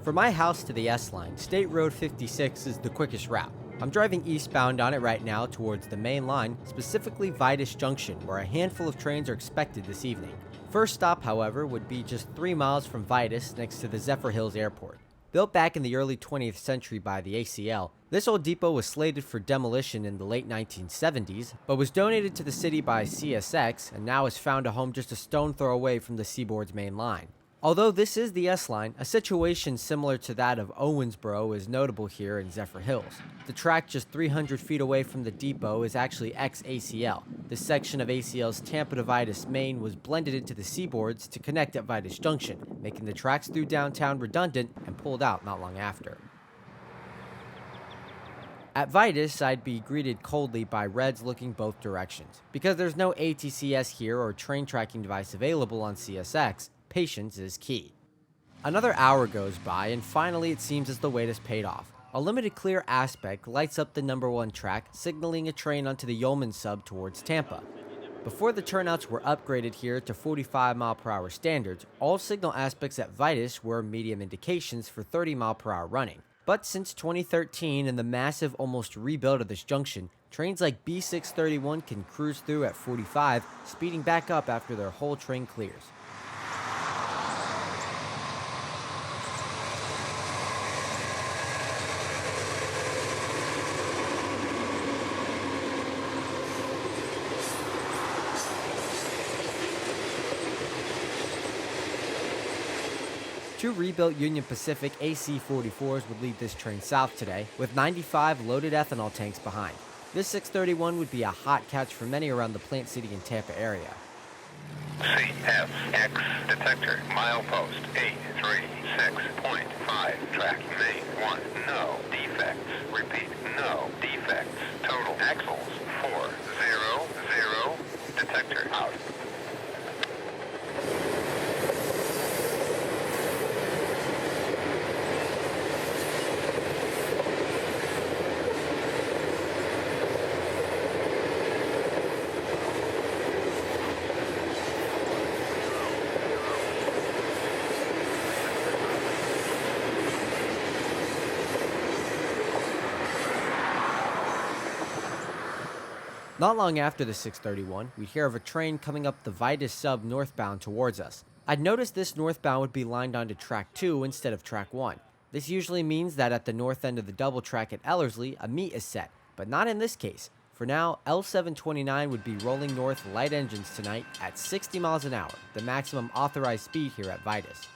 From my house to the S-Line, State Road 56 is the quickest route. I'm driving eastbound on it right now towards the main line, specifically Vitis Junction, where a handful of trains are expected this evening. First stop, however, would be just 3 miles from Vitis next to the Zephyr Hills airport. Built back in the early 20th century by the ACL, this old depot was slated for demolition in the late 1970s, but was donated to the city by CSX and now has found a home just a stone throw away from the Seaboard's main line. Although this is the S-Line, a situation similar to that of Owensboro is notable here in Zephyr Hills. The track just 300 feet away from the depot is actually ex-ACL. This section of ACL's Tampa to Vitis main was blended into the Seaboards to connect at Vitis Junction, making the tracks through downtown redundant and pulled out not long after. At Vitis, I'd be greeted coldly by Reds looking both directions. Because there's no ATCS here or train tracking device available on CSX, patience is key. Another hour goes by, and finally it seems as the wait has paid off. A limited clear aspect lights up the number 1 track, signaling a train onto the Yeoman sub towards Tampa. Before the turnouts were upgraded here to 45-mile-per-hour standards, all signal aspects at Vitis were medium indications for 30-mile-per-hour running. But since 2013 and the massive almost rebuild of this junction, trains like B631 can cruise through at 45, speeding back up after their whole train clears. Two rebuilt Union Pacific AC-44s would lead this train south today, with 95 loaded ethanol tanks behind. This 631 would be a hot catch for many around the Plant City and Tampa area. CSX detector, milepost 836.5, track main 1, no defects. Repeat, no defects. Total axles 400, detector out. Not long after the 631, we'd hear of a train coming up the Vitis sub northbound towards us. I'd noticed this northbound would be lined onto track 2 instead of track 1. This usually means that at the north end of the double track at Ellerslie, a meet is set, but not in this case. For now, L729 would be rolling north light engines tonight at 60 miles an hour, the maximum authorized speed here at Vitis.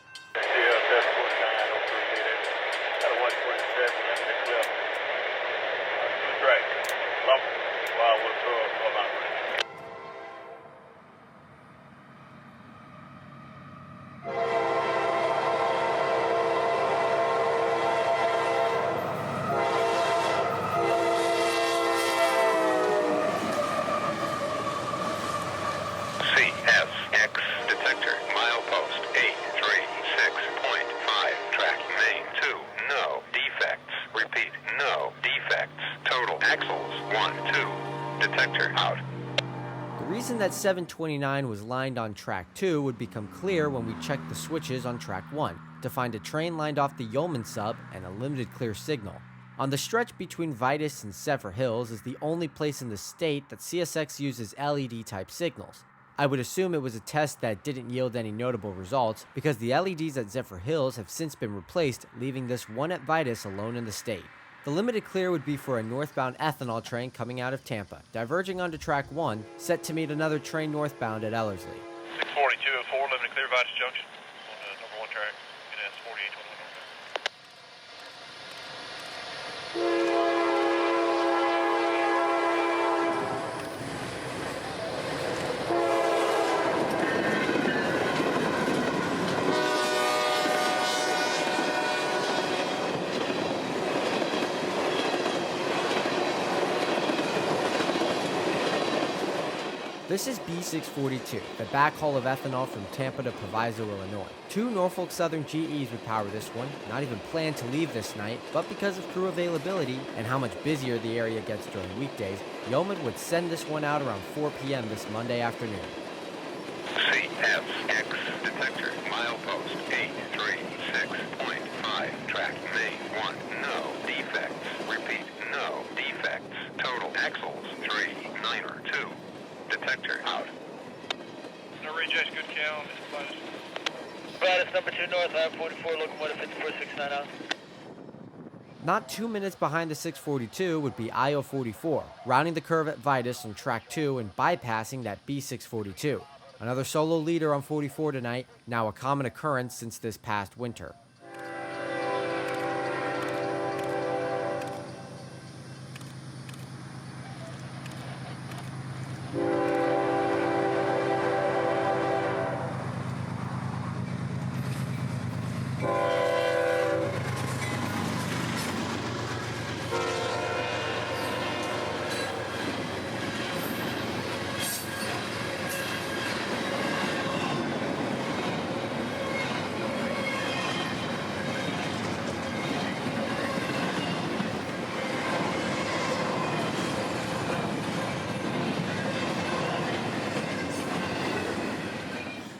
CSX detector, milepost 836.5, track main 2, no defects. Repeat, no defects. Total axles 1, 2, detector out. The reason that 729 was lined on track 2 would become clear when we checked the switches on track 1 to find a train lined off the Yeoman sub and a limited clear signal. On the stretch between Vitis and Zephyr Hills is the only place in the state that CSX uses LED-type signals. I would assume it was a test that didn't yield any notable results because the LEDs at Zephyr Hills have since been replaced, leaving this one at Vitis alone in the state. The limited clear would be for a northbound ethanol train coming out of Tampa, diverging onto track 1, set to meet another train northbound at Ellerslie. 64204, limited clear Vitis Junction on the number 1 track, NS 4821. This is B642, the backhaul of ethanol from Tampa to Proviso, Illinois. 2 Norfolk Southern GEs would power this one, not even planned to leave this night, but because of crew availability and how much busier the area gets during weekdays, Yeoman would send this one out around 4 p.m. this Monday afternoon. CSX detector, milepost 836.5. Vitis number 2 north, I-44, locomotive 54690. Not 2 minutes behind the 642 would be I-044, rounding the curve at Vitis on track 2 and bypassing that B642. Another solo leader on 44 tonight, now a common occurrence since this past winter.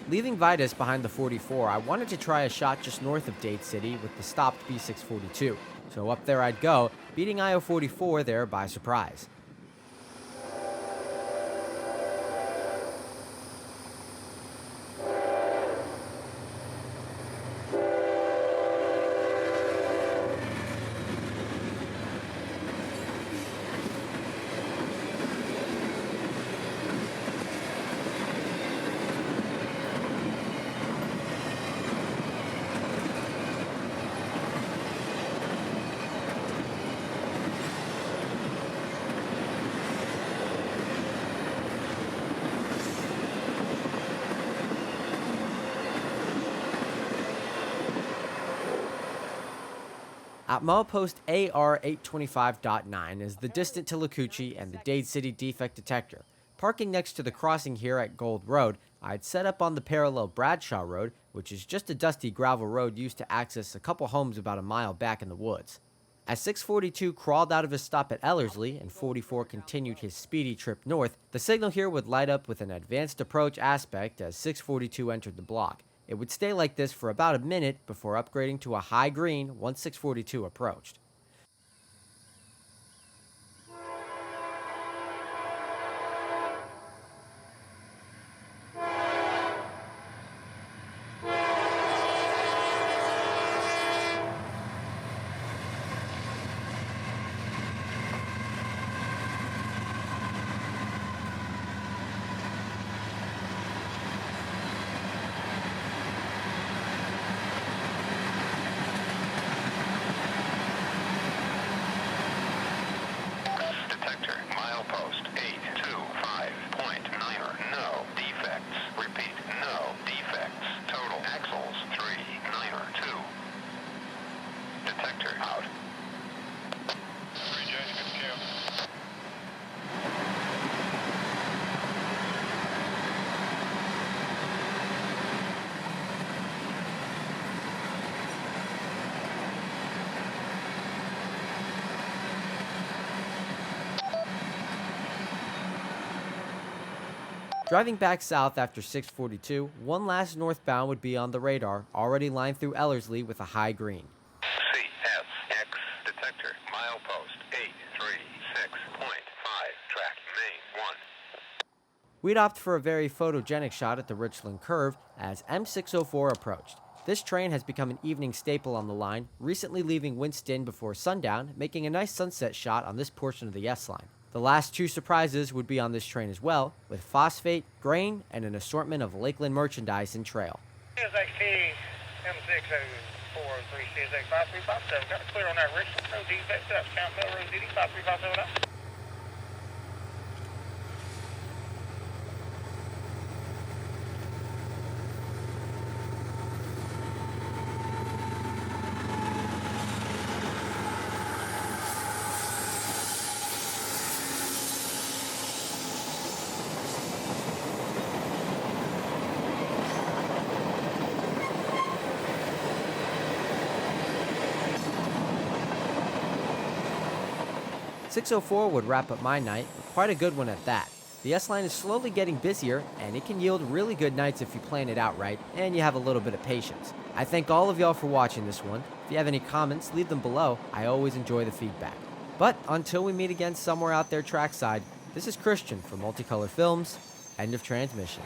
Leaving Vitis behind the 44, I wanted to try a shot just north of Dade City with the stopped B642. So up there I'd go, beating I-044 there by surprise. At milepost AR825.9 is the distant Tillacoochee and the Dade City defect detector. Parking next to the crossing here at Gold Road, I'd set up on the parallel Bradshaw Road, which is just a dusty gravel road used to access a couple homes about a mile back in the woods. As 642 crawled out of his stop at Ellerslie and 44 continued his speedy trip north, the signal here would light up with an advanced approach aspect as 642 entered the block. It would stay like this for about a minute before upgrading to a high green once 642 approached. Detector, milepost 825.9er, no defects. Repeat, no defects. Total axles 392. Detector out. Rejoining at the camp. Driving back south after 642, one last northbound would be on the radar, already lined through Ellerslie with a high green. CSX detector, milepost 836.5, track main 1. We'd opt for a very photogenic shot at the Richland curve as M604 approached. This train has become an evening staple on the line, recently leaving Winston before sundown, making a nice sunset shot on this portion of the S-line. The last two surprises would be on this train as well, with phosphate, grain, and an assortment of Lakeland merchandise and trail. CSXT M60403 CSX 5357. Got a clear on that Richland. No defects. That's Count Melrose DD 53570. .604 would wrap up my night, quite a good one at that. The S-line is slowly getting busier, and it can yield really good nights if you plan it out right, and you have a little bit of patience. I thank all of y'all for watching this one. If you have any comments, leave them below. I always enjoy the feedback. But until we meet again somewhere out there trackside, this is Christian from Multicolor Films. End of transmission.